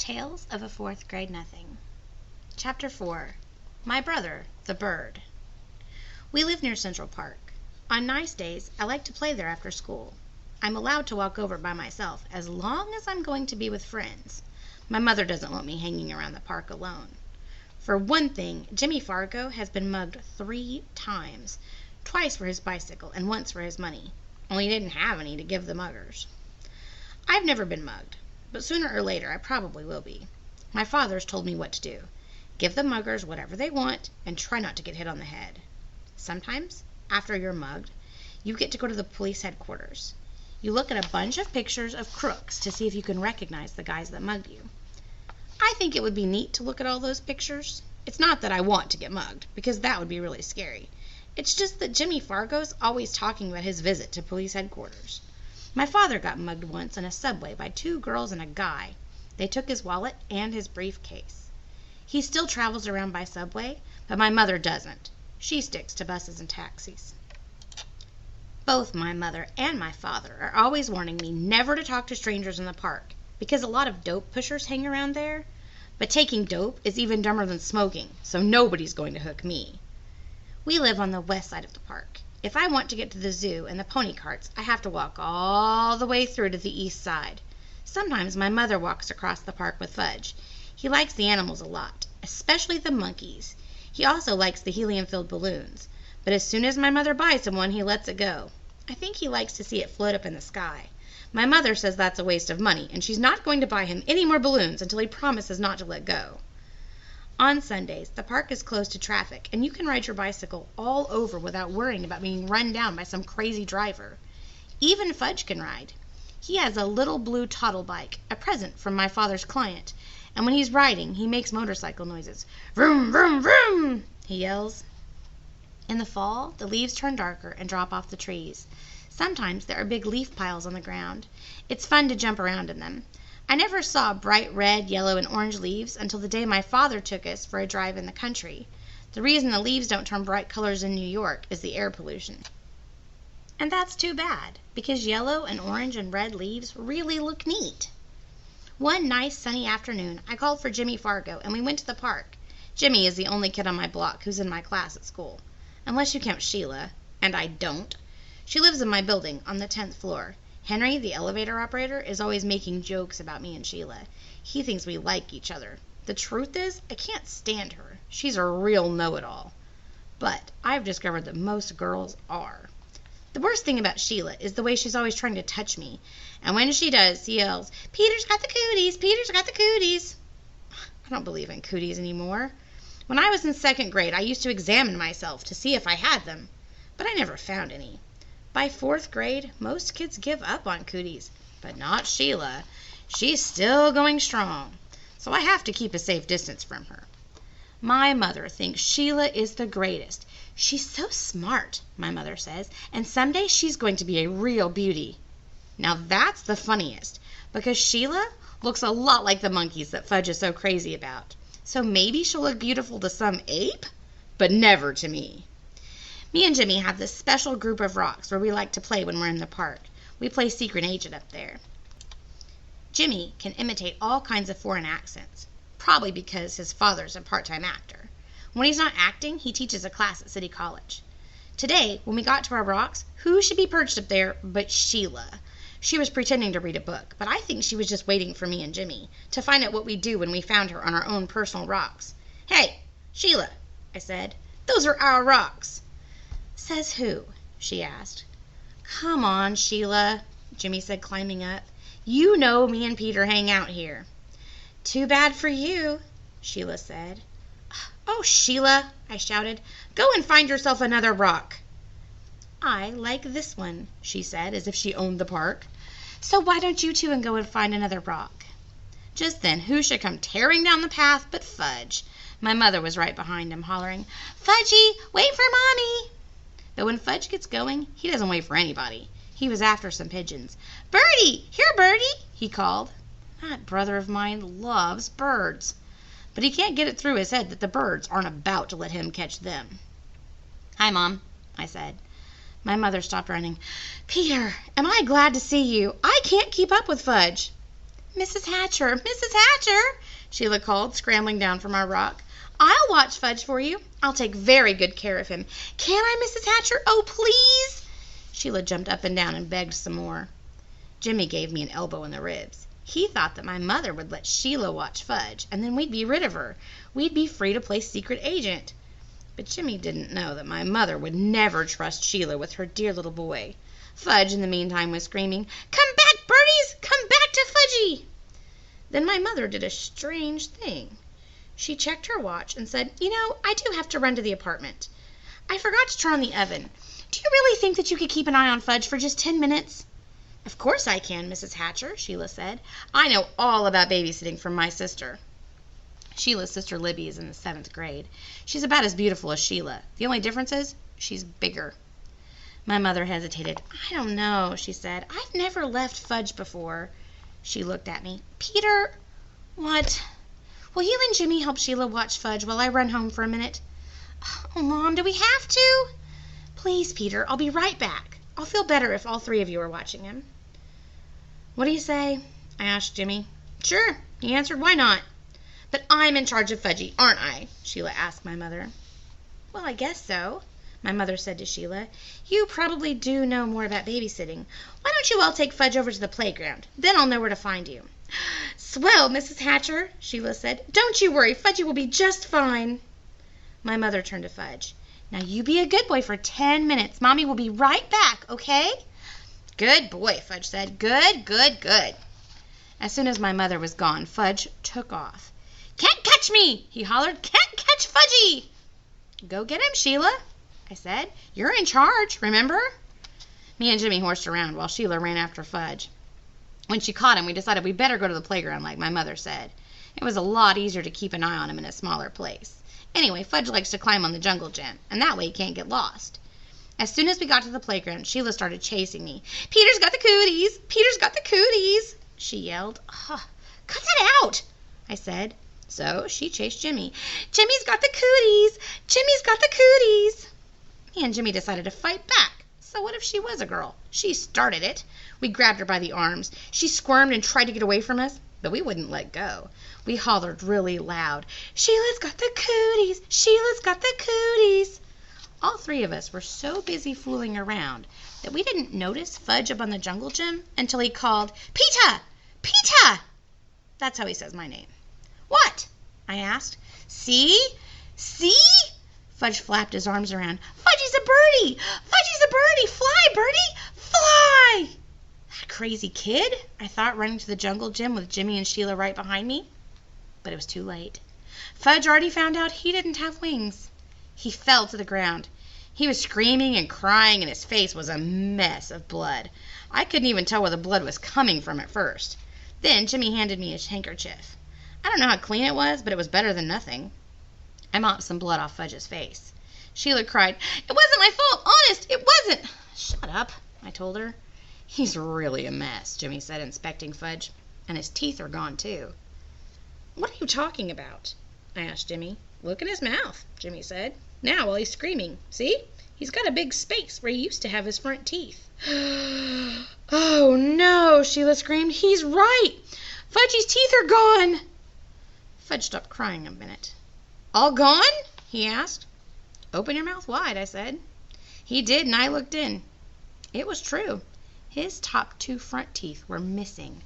Tales of a Fourth Grade Nothing. Chapter 4. My Brother, the Bird. We live near Central Park. On nice days, I like to play there after school. I'm allowed to walk over by myself as long as I'm going to be with friends. My mother doesn't want me hanging around the park alone. For one thing, Jimmy Fargo has been mugged 3 times. Twice for his bicycle and once for his money. Only he didn't have any to give the muggers. I've never been mugged, but sooner or later I probably will be. My father's told me what to do. Give the muggers whatever they want and try not to get hit on the head. Sometimes, after you're mugged, you get to go to the police headquarters. You look at a bunch of pictures of crooks to see if you can recognize the guys that mugged you. I think it would be neat to look at all those pictures. It's not that I want to get mugged, because that would be really scary. It's just that Jimmy Fargo's always talking about his visit to police headquarters. My father got mugged once in a subway by 2 girls and a guy. They took his wallet and his briefcase. He still travels around by subway, but my mother doesn't. She sticks to buses and taxis. Both my mother and my father are always warning me never to talk to strangers in the park, because a lot of dope pushers hang around there. But taking dope is even dumber than smoking, so nobody's going to hook me. We live on the west side of the park. If I want to get to the zoo and the pony carts, I have to walk all the way through to the east side. Sometimes my mother walks across the park with Fudge. He likes the animals a lot, especially the monkeys. He also likes the helium-filled balloons, but as soon as my mother buys him one, he lets it go. I think he likes to see it float up in the sky. My mother says that's a waste of money, and she's not going to buy him any more balloons until he promises not to let go. On Sundays, the park is closed to traffic, and you can ride your bicycle all over without worrying about being run down by some crazy driver. Even Fudge can ride. He has a little blue toddle bike, a present from my father's client, and when he's riding, he makes motorcycle noises. Vroom, vroom, vroom, he yells. In the fall, the leaves turn darker and drop off the trees. Sometimes there are big leaf piles on the ground. It's fun to jump around in them. I never saw bright red, yellow, and orange leaves until the day my father took us for a drive in the country. The reason the leaves don't turn bright colors in New York is the air pollution. And that's too bad, because yellow and orange and red leaves really look neat. One nice sunny afternoon, I called for Jimmy Fargo, and we went to the park. Jimmy is the only kid on my block who's in my class at school, unless you count Sheila, and I don't. She lives in my building on the 10th floor. Henry, the elevator operator, is always making jokes about me and Sheila. He thinks we like each other. The truth is, I can't stand her. She's a real know-it-all. But I've discovered that most girls are. The worst thing about Sheila is the way she's always trying to touch me. And when she does, she yells, "Peter's got the cooties! Peter's got the cooties!" I don't believe in cooties anymore. When I was in 2nd grade, I used to examine myself to see if I had them. But I never found any. By 4th grade, most kids give up on cooties, but not Sheila. She's still going strong, so I have to keep a safe distance from her. My mother thinks Sheila is the greatest. She's so smart, my mother says, and someday she's going to be a real beauty. Now that's the funniest, because Sheila looks a lot like the monkeys that Fudge is so crazy about. So maybe she'll look beautiful to some ape, but never to me. Me and Jimmy have this special group of rocks where we like to play when we're in the park. We play secret agent up there. Jimmy can imitate all kinds of foreign accents, probably because his father's a part-time actor. When he's not acting, he teaches a class at City College. Today, when we got to our rocks, who should be perched up there but Sheila? She was pretending to read a book, but I think she was just waiting for me and Jimmy to find out what we'd do when we found her on our own personal rocks. "Hey, Sheila," I said, "those are our rocks." "Says who?" she asked. "Come on, Sheila," Jimmy said, climbing up. "You know me and Peter hang out here." "Too bad for you," Sheila said. "Oh, Sheila," I shouted, "go and find yourself another rock." "I like this one," she said, as if she owned the park. "So why don't you two go and find another rock?" Just then, who should come tearing down the path but Fudge. My mother was right behind him, hollering, "Fudgy, wait for Mommy!" But when Fudge gets going, he doesn't wait for anybody. He was after some pigeons. "Birdie! Here, Birdie!" he called. That brother of mine loves birds. But he can't get it through his head that the birds aren't about to let him catch them. "Hi, Mom," I said. My mother stopped running. "Peter, am I glad to see you. I can't keep up with Fudge." Mrs. Hatcher, Mrs. Hatcher, Sheila called, scrambling down from our rock. I'll watch Fudge for you. I'll take very good care of him. Can I, Mrs. Hatcher? Oh, please. Sheila jumped up and down and begged some more. Jimmy gave me an elbow in the ribs. He thought that my mother would let Sheila watch Fudge, and then we'd be rid of her. We'd be free to play secret agent. But Jimmy didn't know that my mother would never trust Sheila with her dear little boy. Fudge, in the meantime, was screaming, "Come back, birdies! Come back to Fudgy!" Then my mother did a strange thing. She checked her watch and said, I do have to run to the apartment. I forgot to turn on the oven. Do you really think that you could keep an eye on Fudge for just 10 minutes? Of course I can, Mrs. Hatcher, Sheila said. I know all about babysitting from my sister. Sheila's sister Libby is in the 7th grade. She's about as beautiful as Sheila. The only difference is she's bigger. My mother hesitated. I don't know, she said. I've never left Fudge before. She looked at me. Peter, what? Will you and Jimmy help Sheila watch Fudge while I run home for a minute? Oh, Mom, do we have to? Please, Peter, I'll be right back. I'll feel better if all 3 of you are watching him. What do you say? I asked Jimmy. Sure, he answered, why not? But I'm in charge of Fudgy, aren't I? Sheila asked my mother. Well, I guess so, my mother said to Sheila. You probably do know more about babysitting. Why don't you all take Fudge over to the playground? Then I'll know where to find you. Swell, Mrs. Hatcher, Sheila said. Don't you worry, Fudgy will be just fine. My mother turned to Fudge. Now you be a good boy for 10 minutes. Mommy will be right back, okay? Good boy, Fudge said. Good, good, good. As soon as my mother was gone, Fudge took off. Can't catch me, he hollered. Can't catch Fudgy. Go get him, Sheila, I said. You're in charge, remember? Me and Jimmy horsed around while Sheila ran after Fudge. When she caught him, we decided we'd better go to the playground like my mother said. It was a lot easier to keep an eye on him in a smaller place. Anyway, Fudge likes to climb on the jungle gym, and that way he can't get lost. As soon as we got to the playground, Sheila started chasing me. Peter's got the cooties! Peter's got the cooties! She yelled. Cut that out, I said. So she chased Jimmy. Jimmy's got the cooties! Jimmy's got the cooties! Me and Jimmy decided to fight back. So what if she was a girl? She started it. We grabbed her by the arms. She squirmed and tried to get away from us, but we wouldn't let go. We hollered really loud, Sheila's got the cooties! Sheila's got the cooties! All 3 of us were so busy fooling around that we didn't notice Fudge up on the jungle gym until he called, Peta! Peta! That's how he says my name. What? I asked. See? See? Fudge flapped his arms around. Fudgy's a birdie! Fudgy's a birdie! Fly, birdie! Fly! That crazy kid, I thought, running to the jungle gym with Jimmy and Sheila right behind me. But it was too late. Fudge already found out he didn't have wings. He fell to the ground. He was screaming and crying, and his face was a mess of blood. I couldn't even tell where the blood was coming from at first. Then Jimmy handed me his handkerchief. I don't know how clean it was, but it was better than nothing. I mopped some blood off Fudge's face. Sheila cried, It wasn't my fault, honest, it wasn't. Shut up, I told her. He's really a mess, Jimmy said, inspecting Fudge, and his teeth are gone too. What are you talking about? I asked Jimmy. Look in his mouth, Jimmy said. Now while he's screaming, see? He's got a big space where he used to have his front teeth. Oh no, Sheila screamed. He's right. Fudgy's teeth are gone. Fudge stopped crying a minute. All gone? He asked. Open your mouth wide, I said. He did, and I looked in. It was true. His top 2 front teeth were missing.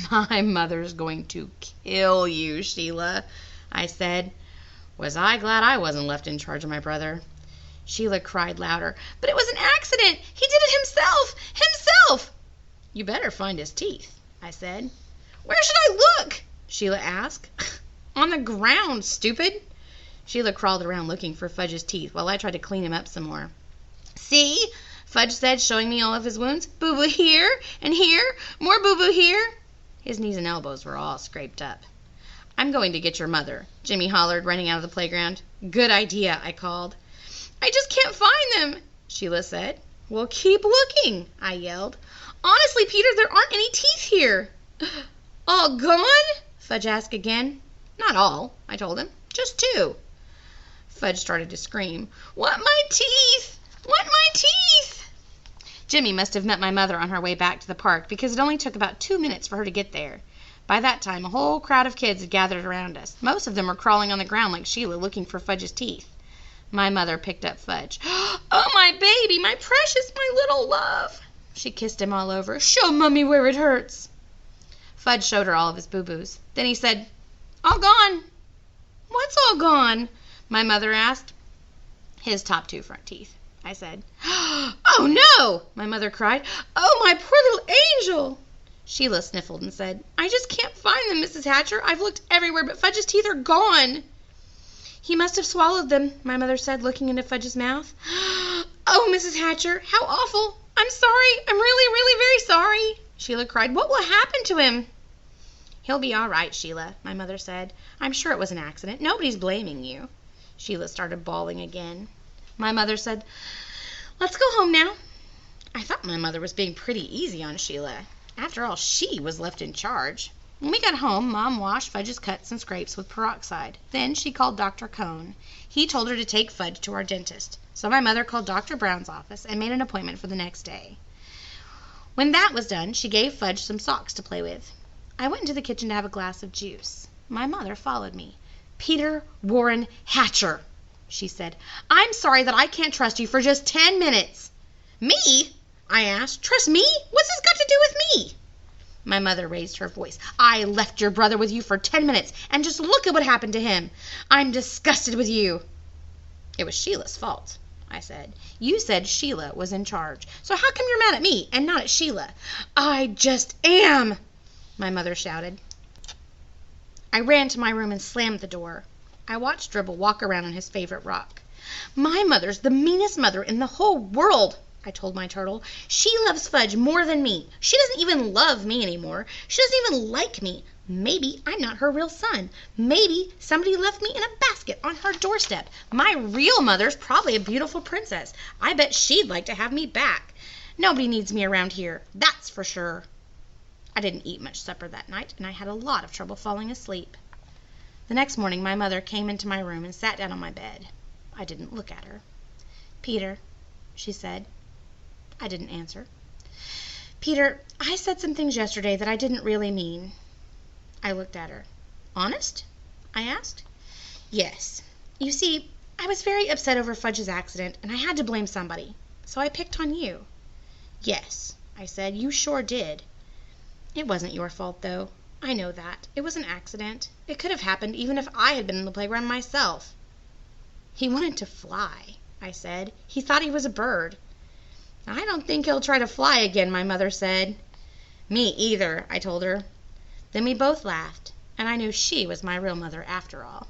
My mother's going to kill you, Sheila, I said. Was I glad I wasn't left in charge of my brother? Sheila cried louder. But it was an accident. He did it himself. Himself. You better find his teeth, I said. Where should I look? Sheila asked. On the ground, stupid. Sheila crawled around looking for Fudge's teeth while I tried to clean him up some more. See? Fudge said, showing me all of his wounds. Boo-boo here and here. More boo-boo here. His knees and elbows were all scraped up. I'm going to get your mother, Jimmy hollered, running out of the playground. Good idea, I called. I just can't find them, Sheila said. Well, keep looking, I yelled. Honestly, Peter, there aren't any teeth here. All gone? Fudge asked again. Not all, I told him. Just 2. Fudge started to scream. Want my teeth! Want my teeth! Jimmy must have met my mother on her way back to the park because it only took about 2 minutes for her to get there. By that time, a whole crowd of kids had gathered around us. Most of them were crawling on the ground like Sheila, looking for Fudge's teeth. My mother picked up Fudge. "Oh, my baby, my precious, my little love." She kissed him all over. "Show Mummy where it hurts." Fudge showed her all of his boo-boos. Then he said, "All gone." "What's all gone?" my mother asked. "His top 2 front teeth," I said. "Oh, no!" my mother cried. "Oh, my poor little angel!" Sheila sniffled and said, "I just can't find them, Mrs. Hatcher. I've looked everywhere, but Fudge's teeth are gone." "He must have swallowed them," my mother said, looking into Fudge's mouth. "Oh, Mrs. Hatcher, how awful! I'm sorry. I'm really, really very sorry," Sheila cried. "What will happen to him?" "He'll be all right, Sheila," my mother said. "I'm sure it was an accident. Nobody's blaming you." Sheila started bawling again. My mother said, "Let's go home now." I thought my mother was being pretty easy on Sheila. After all, she was left in charge. When we got home, Mom washed Fudge's cuts and scrapes with peroxide. Then she called Dr. Cone. He told her to take Fudge to our dentist. So my mother called Dr. Brown's office and made an appointment for the next day. When that was done, she gave Fudge some socks to play with. I went into the kitchen to have a glass of juice. My mother followed me. "Peter Warren Hatcher," she said, "I'm sorry that I can't trust you for just 10 minutes. "Me?" I asked. "Trust me? What's this got to do with me?" My mother raised her voice. "I left your brother with you for 10 minutes, and just look at what happened to him. I'm disgusted with you." "It was Sheila's fault," I said. "You said Sheila was in charge. So how come you're mad at me and not at Sheila?" "I just am," my mother shouted. I ran to my room and slammed the door. I watched Dribble walk around on his favorite rock. "My mother's the meanest mother in the whole world," I told my turtle. "She loves Fudge more than me. She doesn't even love me anymore. She doesn't even like me. Maybe I'm not her real son. Maybe somebody left me in a basket on her doorstep. My real mother's probably a beautiful princess. I bet she'd like to have me back. Nobody needs me around here, that's for sure." I didn't eat much supper that night, and I had a lot of trouble falling asleep. The next morning my mother came into my room and sat down on my bed. I didn't look at her. "Peter," she said. I didn't answer. "Peter, I said some things yesterday that I didn't really mean." I looked at her. "Honest?" I asked. "Yes. You see, I was very upset over Fudge's accident, and I had to blame somebody. So I picked on you." "Yes," I said, "you sure did." "It wasn't your fault, though. I know that. It was an accident. It could have happened even if I had been in the playground myself." "He wanted to fly," I said. "He thought he was a bird." "I don't think he'll try to fly again," my mother said. "Me either," I told her. Then we both laughed, and I knew she was my real mother after all.